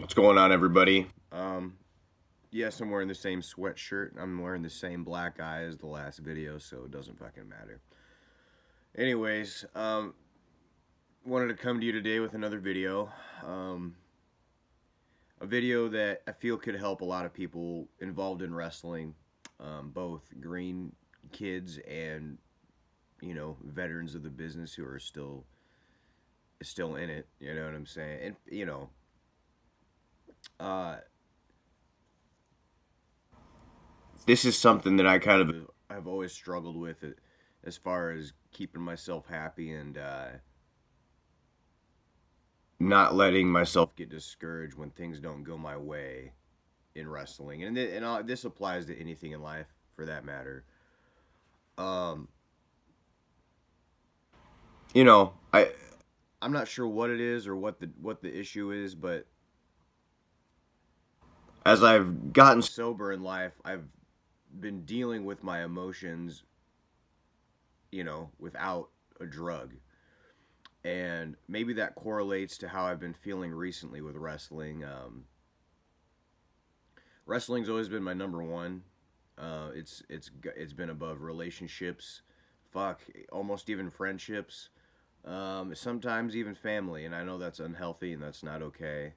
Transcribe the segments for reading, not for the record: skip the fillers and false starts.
What's going on, everybody? Yes, I'm wearing the same sweatshirt. I'm wearing the same black eye as the last video, so it doesn't fucking matter. Anyways, wanted to come to you today with another video. Um, a video that I feel could help a lot of people involved in wrestling, both green kids and veterans of the business who are still in it. You know what I'm saying? And uh, this is something that I kind of have always struggled with it, as far as keeping myself happy and not letting myself get discouraged when things don't go my way in wrestling, and this applies to anything in life for that matter. Um, I'm not sure what it is or what the issue is, but as I've gotten sober in life, I've been dealing with my emotions, without a drug. And maybe that correlates to how I've been feeling recently with wrestling. Wrestling's always been my number one. It's been above relationships, fuck, almost even friendships, sometimes even family. And I know that's unhealthy and that's not okay.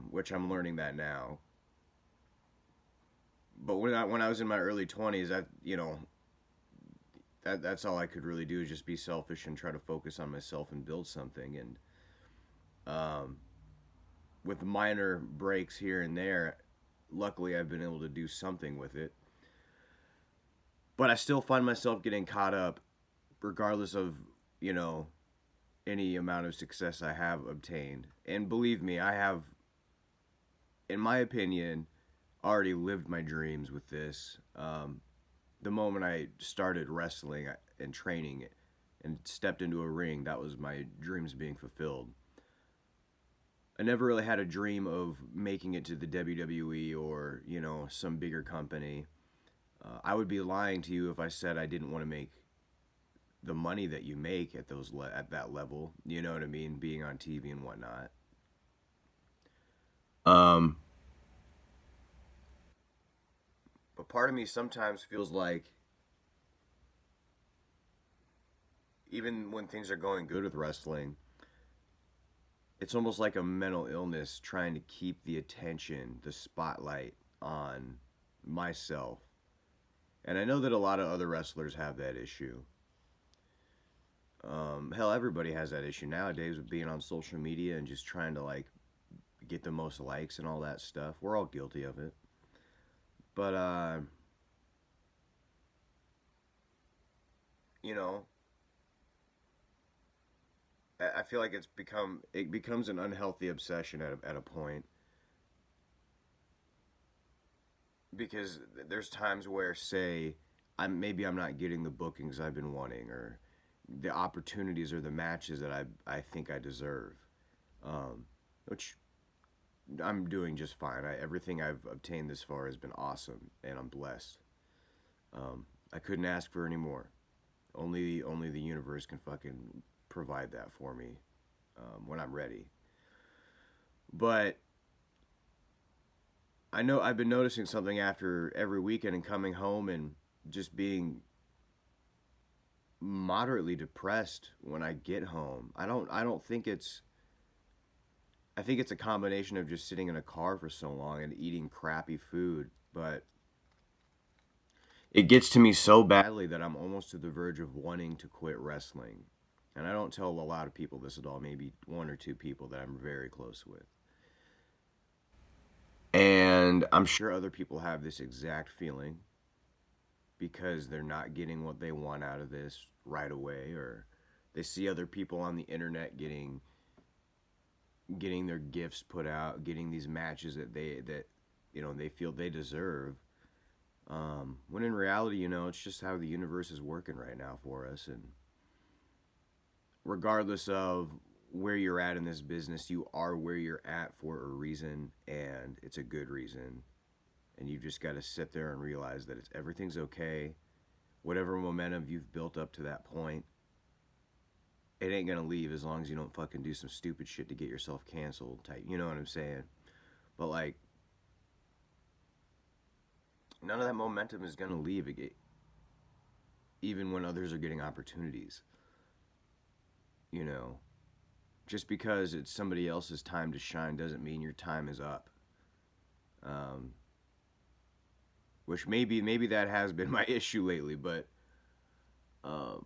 Which I'm learning that now. But when I was in my early 20s, that's all I could really do is just be selfish and try to focus on myself and build something. And um, with minor breaks here and there, luckily I've been able to do something with it. But I still find myself getting caught up, regardless of you know any amount of success I have obtained. And believe me, I have, in my opinion, already lived my dreams with this. The moment I started wrestling and training and stepped into a ring, that was my dreams being fulfilled. I never really had a dream of making it to the WWE or, some bigger company. I would be lying to you if I said I didn't want to make the money that you make at that level. You know what I mean? Being on TV and whatnot. Um, but part of me sometimes feels like even when things are going good with wrestling, it's almost like a mental illness trying to keep the attention, the spotlight on myself. And I know that a lot of other wrestlers have that issue. Hell, everybody has that issue nowadays with being on social media and just trying to like get the most likes and all that stuff. We're all guilty of it. But you know, I feel like it becomes an unhealthy obsession at a point, because there's times where, say, I'm not getting the bookings I've been wanting, or the opportunities or the matches that I think I deserve, which I'm doing just fine. Everything I've obtained this far has been awesome, and I'm blessed. I couldn't ask for any more. Only the universe can fucking provide that for me when I'm ready. But I know I've been noticing something after every weekend and coming home and just being moderately depressed when I get home. I don't think it's I think it's a combination of just sitting in a car for so long and eating crappy food, but it gets to me so badly that I'm almost to the verge of wanting to quit wrestling. And I don't tell a lot of people this at all, maybe one or two people that I'm very close with. And I'm sure other people have this exact feeling because they're not getting what they want out of this right away, or they see other people on the internet getting their gifts put out, getting these matches that they feel they deserve. When in reality, it's just how the universe is working right now for us. And regardless of where you're at in this business, you are where you're at for a reason, and it's a good reason. And you've just got to sit there and realize that everything's okay. Whatever momentum you've built up to that point, it ain't gonna leave as long as you don't fucking do some stupid shit to get yourself canceled type. You know what I'm saying? But like, none of that momentum is gonna leave again, even when others are getting opportunities. You know, just because it's somebody else's time to shine doesn't mean your time is up. Um, which maybe that has been my issue lately, but um,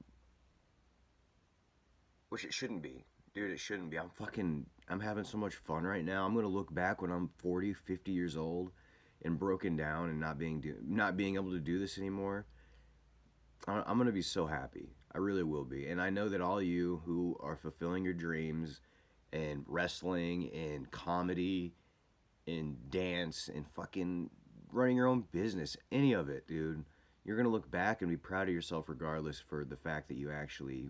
which it shouldn't be. Dude, it shouldn't be. I'm having so much fun right now. I'm going to look back when I'm 40, 50 years old and broken down and not being able to do this anymore. I'm going to be so happy. I really will be. And I know that all you who are fulfilling your dreams and wrestling and comedy and dance and fucking running your own business, any of it, dude, you're going to look back and be proud of yourself regardless for the fact that you actually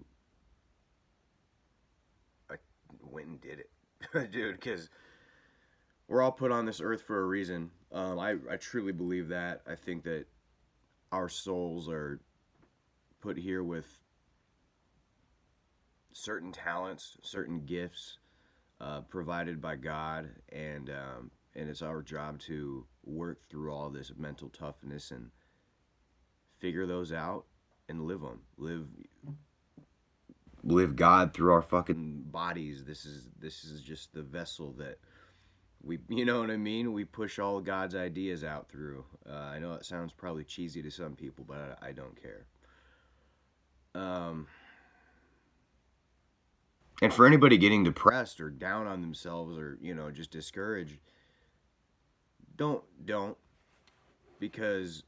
like, went and did it. Dude, because we're all put on this earth for a reason. I truly believe that. I think that our souls are put here with certain talents, certain gifts provided by God, and it's our job to work through all this mental toughness and figure those out and live them. Live God through our fucking bodies. This is just the vessel that we, you know what I mean? We push all God's ideas out through. I know it sounds probably cheesy to some people, but I don't care. Um, and for anybody getting depressed or down on themselves or just discouraged, don't because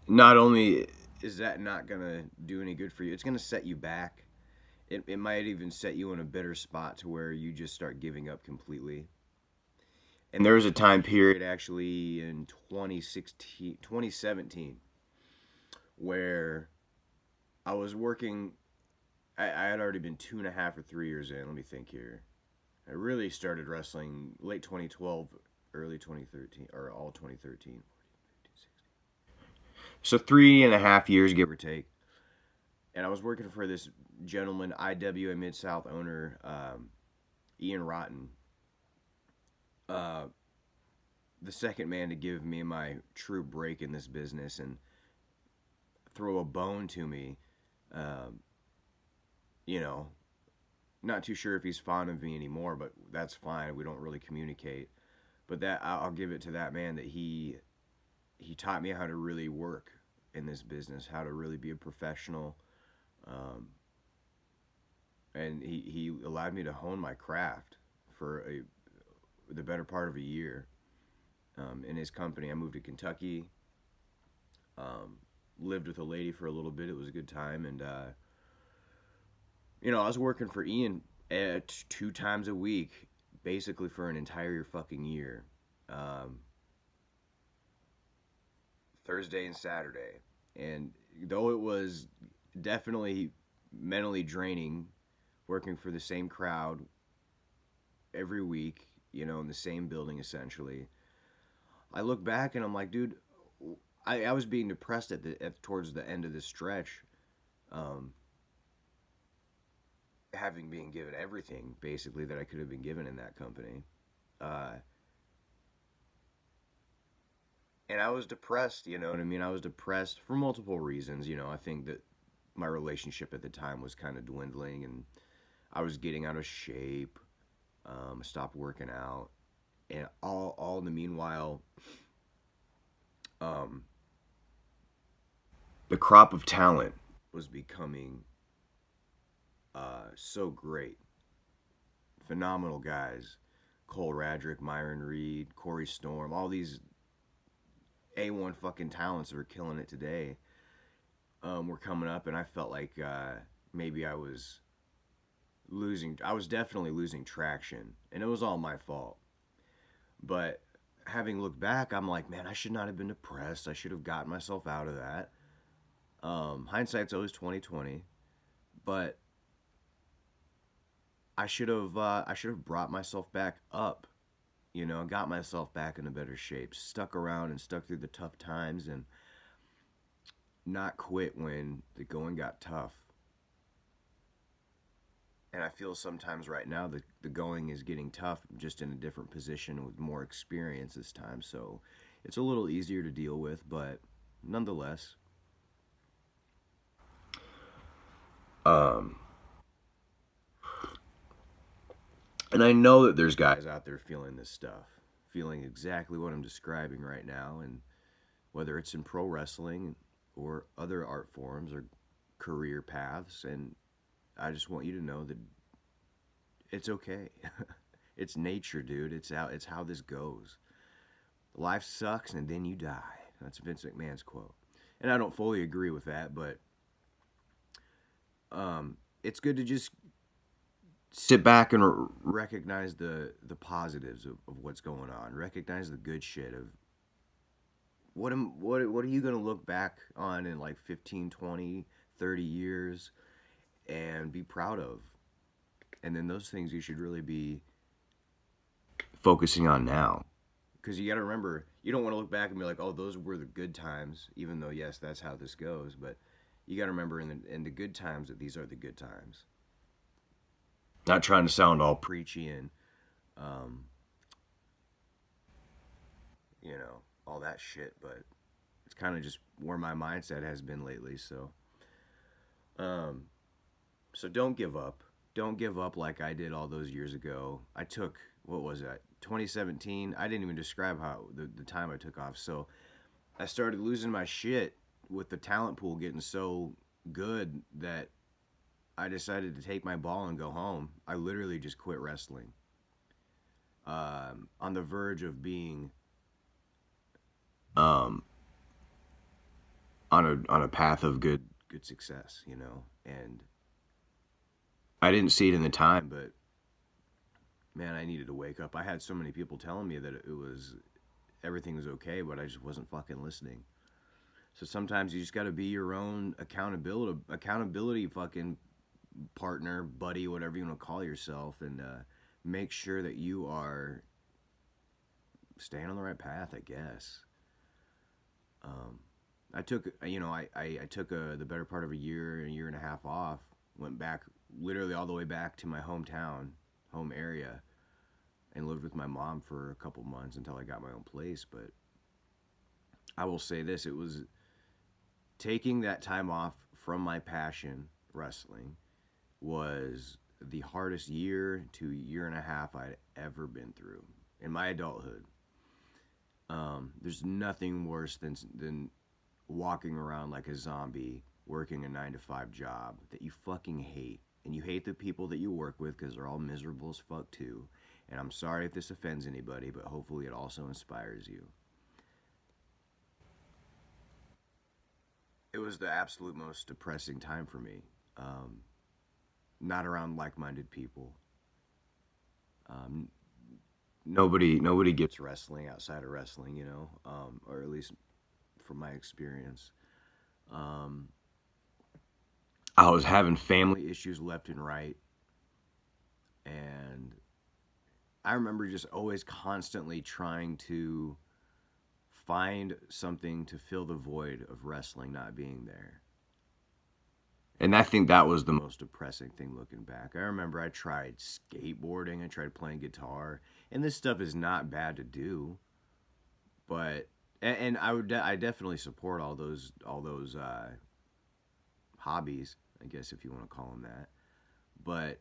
not only is that not gonna do any good for you, it's gonna set you back. It might even set you in a better spot to where you just start giving up completely. And there was a time period actually in 2016, 2017, where I was working. I had already been 2.5 or 3 years in. Let me think here. I really started wrestling late 2012, early 2013, or all 2013. So 3.5 years, give or take. And I was working for this gentleman, IWA Mid South owner, Ian Rotten, uh, the second man to give me my true break in this business and throw a bone to me. Um, you know, not too sure if he's fond of me anymore, but that's fine. We don't really communicate. But that I'll give it to that man that he taught me how to really work in this business, how to really be a professional, um, and he allowed me to hone my craft for the better part of a year. In his company, I moved to Kentucky. Um, Lived with a lady for a little bit. It was a good time, and I was working for Ian at 2 times a week, basically for an entire fucking year, um, Thursday and Saturday. And though it was definitely mentally draining, working for the same crowd every week, in the same building essentially, I look back and I'm like, dude, I was being depressed towards the end of this stretch, um, having been given everything basically that I could have been given in that company. Uh, and I was depressed, you know what I mean? I was depressed for multiple reasons. I think that my relationship at the time was kind of dwindling and I was getting out of shape. I stopped working out. And all in the meanwhile, um, the crop of talent was becoming so great. Phenomenal guys. Cole Radrick, Myron Reed, Corey Storm, all these A1 fucking talents that are killing it today, were coming up, and I felt like maybe I was definitely losing traction, and it was all my fault. But having looked back, I'm like, man, I should not have been depressed. I should have gotten myself out of that. Hindsight's always 2020, but I should have brought myself back up, got myself back in a better shape, stuck around and stuck through the tough times, and not quit when the going got tough. And I feel sometimes right now the going is getting tough, just in a different position with more experience this time. So it's a little easier to deal with, but nonetheless. Um, and I know that there's guys out there feeling this stuff, feeling exactly what I'm describing right now, and whether it's in pro wrestling or other art forms or career paths. And I just want you to know that it's okay. It's nature, dude. It's how this goes. Life sucks and then you die. That's Vince McMahon's quote. And I don't fully agree with that, but it's good to just sit back and recognize the positives of what's going on. Recognize the good shit of what are you going to look back on in like 15, 20, 30 years and be proud of. And then those things you should really be focusing on now. Because you got to remember, you don't want to look back and be like, "Oh, those were the good times," even though yes, that's how this goes. But you got to remember in the good times that these are the good times. Not trying to sound all preachy and um, all that shit, but it's kind of just where my mindset has been lately. Um, so don't give up. Don't give up like I did all those years ago. I took, what was that, 2017? I didn't even describe how the time I took off. So I started losing my shit with the talent pool getting so good that I decided to take my ball and go home. I literally just quit wrestling. On the verge of being um, on a path of good success, and I didn't see it in the time, but man, I needed to wake up. I had so many people telling me that it was everything was okay, but I just wasn't fucking listening. So sometimes you just got to be your own accountability fucking partner, buddy, whatever you want to call yourself, and make sure that you are staying on the right path, I guess. Um, I took, I took the better part of a year and a half off. Went back, literally all the way back to my hometown, home area, and lived with my mom for a couple months until I got my own place. But I will say this: it was taking that time off from my passion, wrestling, was the hardest year to year and a half I'd ever been through in my adulthood. There's nothing worse than walking around like a zombie, working a 9 to 5 job that you fucking hate, and you hate the people that you work with because they're all miserable as fuck too. And I'm sorry if this offends anybody, but hopefully it also inspires you. It was the absolute most depressing time for me. Um, Not around like-minded people. Um, nobody gets wrestling outside of wrestling, or at least from my experience. Um, I was having family issues left and right, and I remember just always constantly trying to find something to fill the void of wrestling not being there. And I think that was the most depressing thing looking back. I remember I tried skateboarding, I tried playing guitar, and this stuff is not bad to do, but and I definitely support all those hobbies, I guess if you want to call them that. But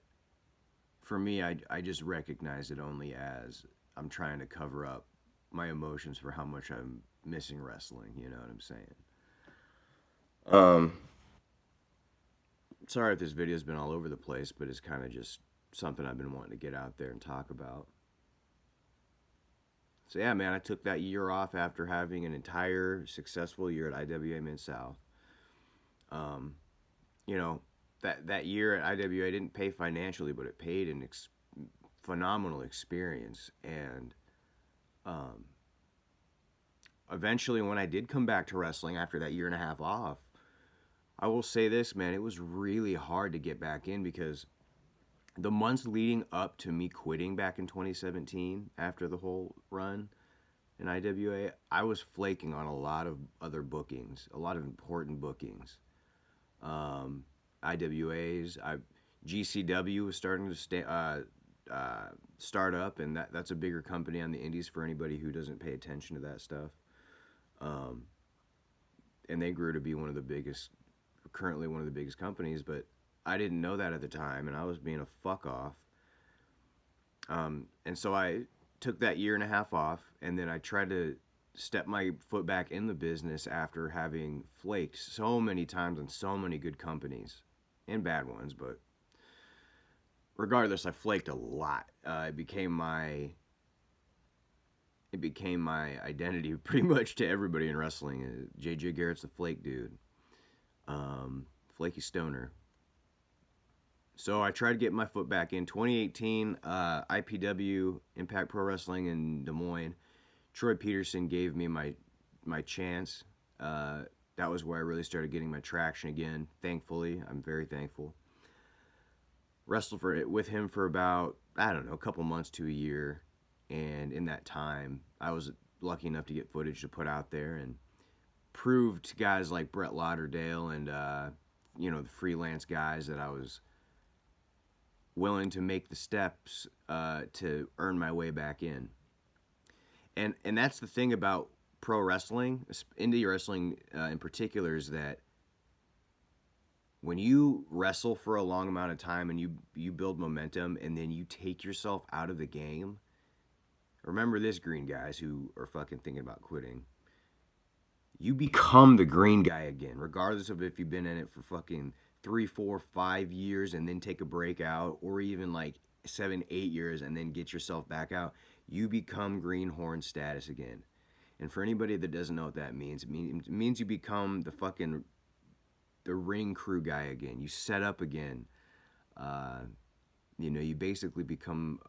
for me, I just recognize it only as I'm trying to cover up my emotions for how much I'm missing wrestling. You know what I'm saying? Um, Sorry if this video's been all over the place, but it's kind of just something I've been wanting to get out there and talk about. So yeah, man, I took that year off after having an entire successful year at IWA Mid South. Um, you know, that year at IWA didn't pay financially, but it paid an phenomenal experience. And um, eventually, when I did come back to wrestling after that year and a half off, I will say this, man, it was really hard to get back in because the months leading up to me quitting back in 2017 after the whole run in IWA, I was flaking on a lot of other bookings, a lot of important bookings. Um, IWAs, GCW was starting to start up, and that's a bigger company on the indies for anybody who doesn't pay attention to that stuff. Um, and they grew to be currently one of the biggest companies, but I didn't know that at the time, and I was being a fuck off. And so I took that year and a half off, and then I tried to step my foot back in the business after having flaked so many times on so many good companies and bad ones, but regardless, I flaked a lot. It became my identity pretty much to everybody in wrestling. JJ Garrett's the flake dude, flaky stoner. So I tried to get my foot back in 2018. IPW Impact Pro Wrestling in Des Moines. Troy Peterson gave me my chance. That was where I really started getting my traction again. Thankfully, I'm very thankful. Wrestled with him for about, I don't know, a couple months to a year, and in that time, I was lucky enough to get footage to put out there and proved to guys like Brett Lauderdale and the freelance guys that I was willing to make the steps to earn my way back in. And that's the thing about pro wrestling, indie wrestling in particular, is that when you wrestle for a long amount of time and you build momentum and then you take yourself out of the game, remember this, green guys who are fucking thinking about quitting. You become the green guy again, regardless of if you've been in it for fucking 3, 4, 5 years and then take a break out, or even like 7, 8 years and then get yourself back out. You become greenhorn status again. And for anybody that doesn't know what that means, it means you become the ring crew guy again. You set up again. You basically become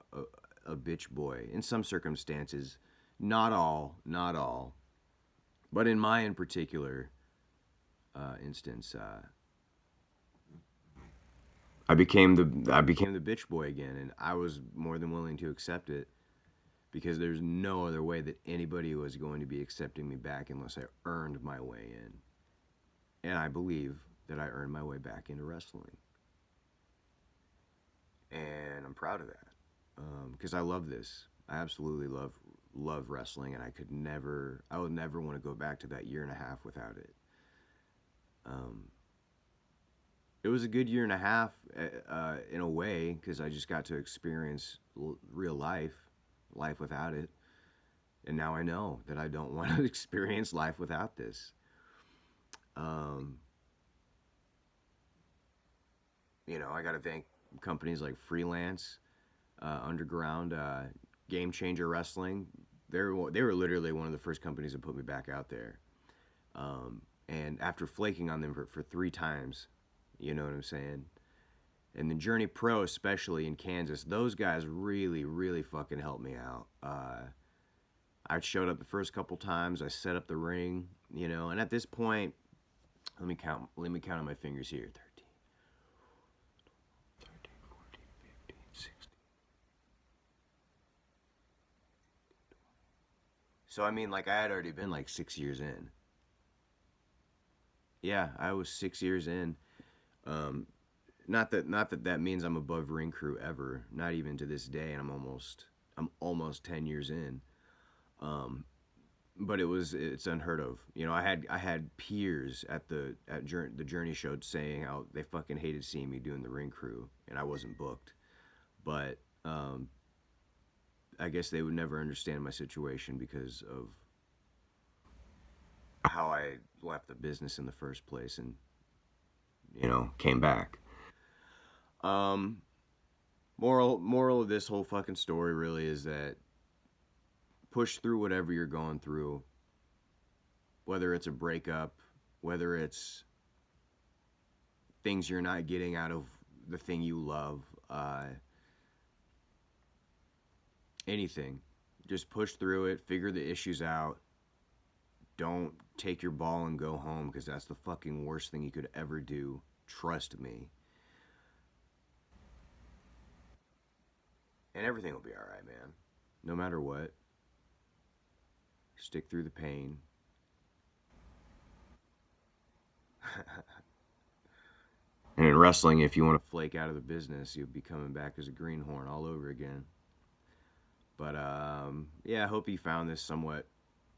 a bitch boy in some circumstances. Not all. But in my in particular instance, I became the bitch boy again, and I was more than willing to accept it because there's no other way that anybody was going to be accepting me back unless I earned my way in. And I believe that I earned my way back into wrestling, and I'm proud of that because I love this. I absolutely love wrestling, and I would never want to go back to that year and a half without it. It was a good year and a half in a way because I just got to experience real life without it, and now I know that I don't want to experience life without this. Um, I got to thank companies like Freelance, Underground, Game Changer Wrestling. They were literally one of the first companies that put me back out there. And after flaking on them for 3 times, you know what I'm saying? And then Journey Pro, especially in Kansas, those guys really, really fucking helped me out. I showed up the first couple times. I set up the ring, and at this point, let me count on my fingers here. 14, 15, 16. So I mean, like I had already been like 6 years in. Yeah, I was 6 years in. Um, not that means I'm above ring crew ever. Not even to this day, and I'm almost 10 years in. Um, but it's unheard of. I had peers the Journey show saying how they fucking hated seeing me doing the ring crew, and I wasn't booked. But I guess they would never understand my situation because of how I left the business in the first place and came back. Um, moral of this whole fucking story really is that push through whatever you're going through, whether it's a breakup, whether it's things you're not getting out of the thing you love, anything. Just push through it, figure the issues out. Don't take your ball and go home because that's the fucking worst thing you could ever do. Trust me. And everything will be alright, man. No matter what. Stick through the pain. And in wrestling, if you want to flake out of the business, you'll be coming back as a greenhorn all over again. But yeah, I hope you found this somewhat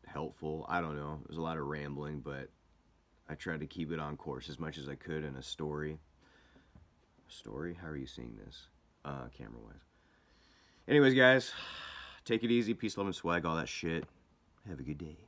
helpful. I don't know. There's a lot of rambling, but I tried to keep it on course as much as I could in a story. Story? How are you seeing this? Camera wise. Anyways, guys, take it easy. Peace, love, and swag, all that shit. Have a good day.